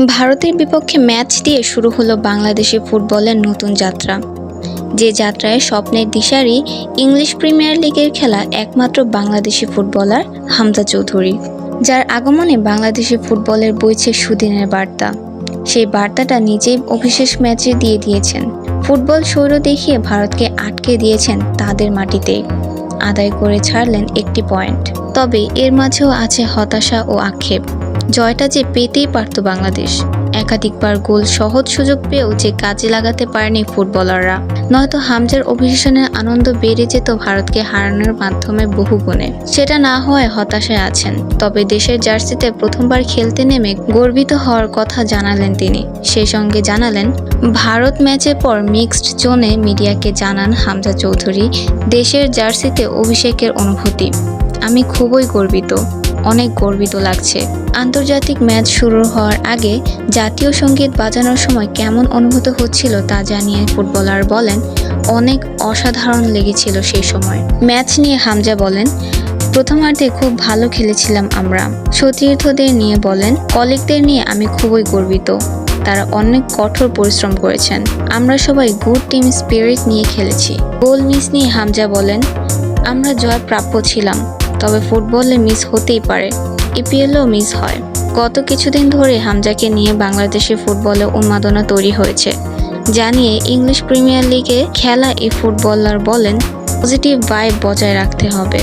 ভারতের বিপক্ষে ম্যাচ দিয়ে শুরু হলো বাংলাদেশি ফুটবলের নতুন যাত্রা। যে যাত্রায় স্বপ্নের দিশারি ইংলিশ প্রিমিয়ার লিগের খেলা একমাত্র বাংলাদেশি ফুটবলার হামজা চৌধুরী, যার আগমনে বাংলাদেশি ফুটবলের বইছে সুদিনের বার্তা। সেই বার্তাটা নিজেই অভিষেক ম্যাচে দিয়ে দিয়েছেন। ফুটবল শৈর দেখিয়ে ভারতকে আটকে দিয়েছেন তাদের মাটিতেই, আদায় করে ছাড়লেন একটি পয়েন্ট। তবে এর মাঝেও আছে হতাশা ও আক্ষেপ। জয়টা যে পেতেই পারত বাংলাদেশ। একাধিকবার গোল সহজ সুযোগ পেয়েও যে কাজে লাগাতে পারেনি ফুটবলাররা, নয়তো হামজার অভিষেকের আনন্দ বেড়ে যেত ভারতকে হারানোর মাধ্যমে বহু গুণে। সেটা না হওয়ায় হতাশায় আছেন। তবে দেশের জার্সিতে প্রথমবার খেলতে নেমে গর্বিত হওয়ার কথা জানালেন তিনি। সেই সঙ্গে জানালেন, ভারত ম্যাচের পর মিক্সড জোনে মিডিয়াকে জানান হামজা চৌধুরী, দেশের জার্সিতে অভিষেকের অনুভূতি, আমি খুবই গর্বিত, অনেক গর্বিত লাগছে। আন্তর্জাতিক ম্যাচ শুরু হওয়ার আগে জাতীয় সঙ্গীত বাজানোর সময় কেমন অনুভূত হচ্ছিল তা জানিয়ে ফুটবলার বলেন, অনেক অসাধারণ লেগেছিল সেই সময়। ম্যাচ নিয়ে হামজা বলেন, প্রথমার্ধে খুব ভালো খেলেছিলাম আমরা। সতীর্থদের নিয়ে বলেন, কলিগদের নিয়ে আমি খুবই গর্বিত, তারা অনেক কঠোর পরিশ্রম করেছেন। আমরা সবাই গুড টিম স্পিরিট নিয়ে খেলেছি। গোল মিস নিয়ে হামজা বলেন, আমরা জয় প্রাপ্য ছিলাম, তবে ফুটবলে মিস হতেই পারে, ইপিএলও মিস হয়। গত কিছুদিন ধরে হামজাকে নিয়ে বাংলাদেশের ফুটবলে উন্মাদনা তৈরি হয়েছে জানিয়ে ইংলিশ প্রিমিয়ার লিগে খেলা এই ফুটবলার বলেন, পজিটিভ ভাইব বজায় রাখতে হবে।